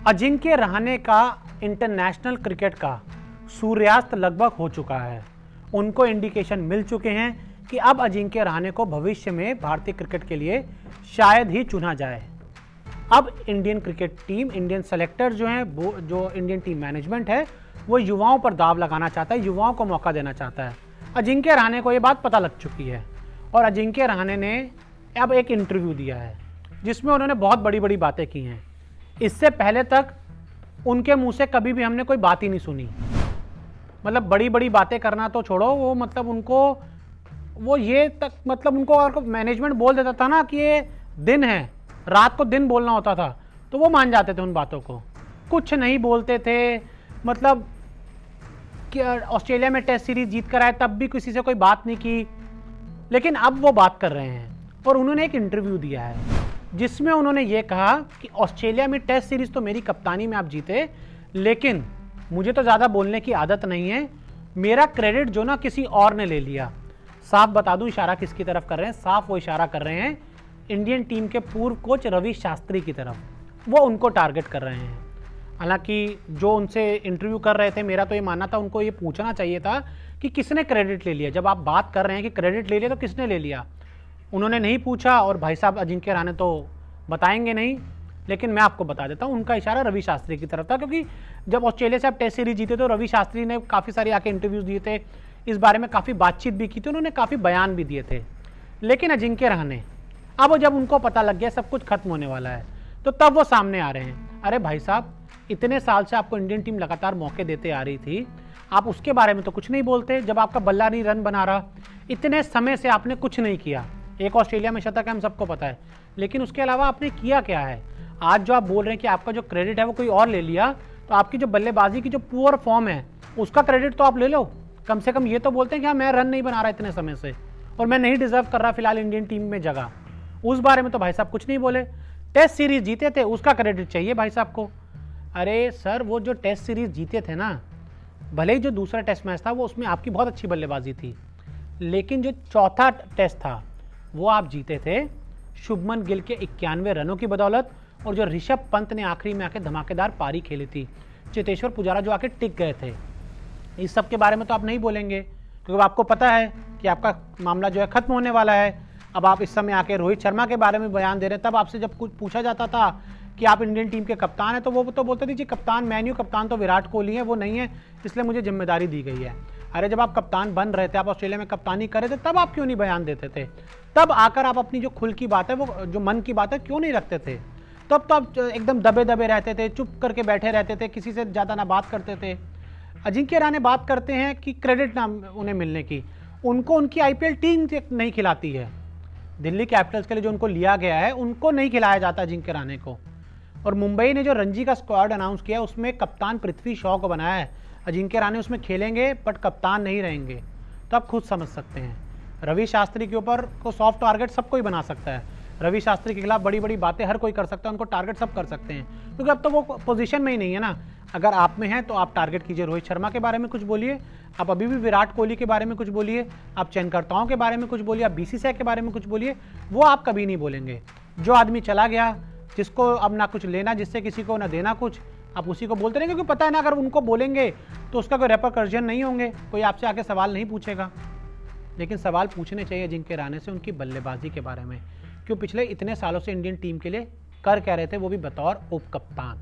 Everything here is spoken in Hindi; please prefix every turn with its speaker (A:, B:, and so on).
A: अजिंक्य रहाणे का इंटरनेशनल क्रिकेट का सूर्यास्त लगभग हो चुका है। उनको इंडिकेशन मिल चुके हैं कि अब अजिंक्य रहाणे को भविष्य में भारतीय क्रिकेट के लिए शायद ही चुना जाए। अब Indian cricket team, Indian selector जो हैं, वो जो इंडियन टीम मैनेजमेंट है, वो युवाओं पर दाव लगाना चाहता है, युवाओं को मौका देना चाहता है। अजिंक्य रहाणे को ये बात पता लग चुकी है और अजिंक्य रहाणे ने अब एक इंटरव्यू दिया है जिसमें उन्होंने बहुत बड़ी बड़ी बातें की हैं। इससे पहले तक उनके मुंह से कभी भी हमने कोई बात ही नहीं सुनी। मतलब बड़ी बड़ी बातें करना तो छोड़ो, वो मतलब उनको वो ये तक मतलब उनको अगर मैनेजमेंट बोल देता था ना कि ये दिन है, रात को दिन बोलना होता था, तो वो मान जाते थे उन बातों को। कुछ नहीं बोलते थे। मतलब कि ऑस्ट्रेलिया में टेस्ट सीरीज जीत कर आए तब भी किसी से कोई बात नहीं की, लेकिन अब वो बात कर रहे हैं। और उन्होंने एक इंटरव्यू दिया है जिसमें उन्होंने ये कहा कि ऑस्ट्रेलिया में टेस्ट सीरीज तो मेरी कप्तानी में आप जीते, लेकिन मुझे तो ज़्यादा बोलने की आदत नहीं है, मेरा क्रेडिट जो ना किसी और ने ले लिया। साफ बता दूं इशारा किसकी तरफ कर रहे हैं, साफ वो इशारा कर रहे हैं इंडियन टीम के पूर्व कोच रवि शास्त्री की तरफ। वो उनको टारगेट कर रहे हैं। हालांकि जो उनसे इंटरव्यू कर रहे थे, मेरा तो ये मानना था उनको ये पूछना चाहिए था कि किसने क्रेडिट ले लिया। जब आप बात कर रहे हैं कि क्रेडिट ले लिया तो किसने ले लिया, उन्होंने नहीं पूछा। और भाई साहब अजिंक्य रहाणे तो बताएंगे नहीं, लेकिन मैं आपको बता देता हूँ उनका इशारा रवि शास्त्री की तरफ था। क्योंकि जब ऑस्ट्रेलिया से आप टेस्ट सीरीज जीते तो रवि शास्त्री ने काफ़ी सारे आके इंटरव्यूज़ दिए थे, इस बारे में काफ़ी बातचीत भी की थी, उन्होंने काफ़ी बयान भी दिए थे। लेकिन अजिंक्य रहाणे अब जब उनको पता लग गया सब कुछ खत्म होने वाला है, तो तब वो सामने आ रहे हैं। अरे भाई साहब, इतने साल से आपको इंडियन टीम लगातार मौके देते आ रही थी, आप उसके बारे में तो कुछ नहीं बोलते। जब आपका बल्ला नहीं रन बना रहा, इतने समय से आपने कुछ नहीं किया। एक ऑस्ट्रेलिया में शतक है, हम सबको पता है, लेकिन उसके अलावा आपने किया क्या है? आज जो आप बोल रहे हैं कि आपका जो क्रेडिट है वो कोई और ले लिया, तो आपकी जो बल्लेबाजी की जो पुअर फॉर्म है उसका क्रेडिट तो आप ले लो। कम से कम ये तो बोलते हैं कि हाँ, मैं रन नहीं बना रहा इतने समय से और मैं नहीं डिजर्व कर रहा फिलहाल इंडियन टीम में जगह। उस बारे में तो भाई साहब कुछ नहीं बोले। टेस्ट सीरीज जीते थे, उसका क्रेडिट चाहिए भाई साहब को। अरे सर, वो जो टेस्ट सीरीज जीते थे ना, भले ही जो दूसरा टेस्ट मैच था वो उसमें आपकी बहुत अच्छी बल्लेबाजी थी, लेकिन जो चौथा टेस्ट था वो आप जीते थे शुभमन गिल के 91 रनों की बदौलत, और जो ऋषभ पंत ने आखिरी में आके धमाकेदार पारी खेली थी, चेतेश्वर पुजारा जो आके टिक गए थे। इस सब के बारे में तो आप नहीं बोलेंगे क्योंकि आपको पता है कि आपका मामला जो है खत्म होने वाला है। अब आप इस समय आके रोहित शर्मा के बारे में बयान दे रहे हैं। तब आपसे जब कुछ पूछा जाता था कि आप इंडियन टीम के कप्तान हैं, तो वो तो बोलते थे जी कप्तान मैं नहीं हूँ, कप्तान तो विराट कोहली है, वो नहीं है, इसलिए मुझे जिम्मेदारी दी गई है। अरे जब आप कप्तान बन रहे थे, आप ऑस्ट्रेलिया में कप्तानी कर रहे थे, तब आप क्यों नहीं बयान देते थे? तब आकर आप अपनी जो खुल की बात है, वो जो मन की बात है, क्यों नहीं रखते थे? तब तो आप एकदम दबे दबे रहते थे, चुप करके बैठे रहते थे, किसी से ज़्यादा ना बात करते थे। अजिंक्य रहाणे बात करते हैं कि क्रेडिट ना उन्हें मिलने की, उनको उनकी आईपीएल टीम नहीं खिलाती है। दिल्ली कैपिटल्स के लिए जो उनको लिया गया है, उनको नहीं खिलाया जाता अजिंक्य रहाणे को। और मुंबई ने जो रणजी का स्क्वाड अनाउंस किया, उसमें कप्तान पृथ्वी शॉ को बनाया है। अजिंक्य रहाणे उसमें खेलेंगे बट कप्तान नहीं रहेंगे। तो आप खुद समझ सकते हैं, रवि शास्त्री के ऊपर को सॉफ्ट टारगेट सब कोई बना सकता है। रवि शास्त्री के खिलाफ बड़ी बड़ी बातें हर कोई कर सकता है, उनको टारगेट सब कर सकते हैं, क्योंकि अब तो वो पोजीशन में ही नहीं है ना। अगर आप में है तो आप टारगेट कीजिए, रोहित शर्मा के बारे में कुछ बोलिए, आप अभी भी विराट कोहली के बारे में कुछ बोलिए, आप चयनकर्ताओं के बारे में कुछ बोलिए, आप बीसीसीआई के बारे में कुछ बोलिए, वो आप कभी नहीं बोलेंगे। जो आदमी चला गया, जिसको अब ना कुछ लेना, जिससे किसी को ना देना कुछ, आप उसी को बोलते रहेंगे, क्योंकि पता है ना अगर उनको बोलेंगे तो उसका कोई रेपरकर्जन नहीं होंगे, कोई आपसे आके सवाल नहीं पूछेगा। लेकिन सवाल पूछने चाहिए अजिंक्य रहाणे से उनकी बल्लेबाजी के बारे में, क्यों पिछले इतने सालों से इंडियन टीम के लिए कर क्या रहे थे, वो भी बतौर उप कप्तान।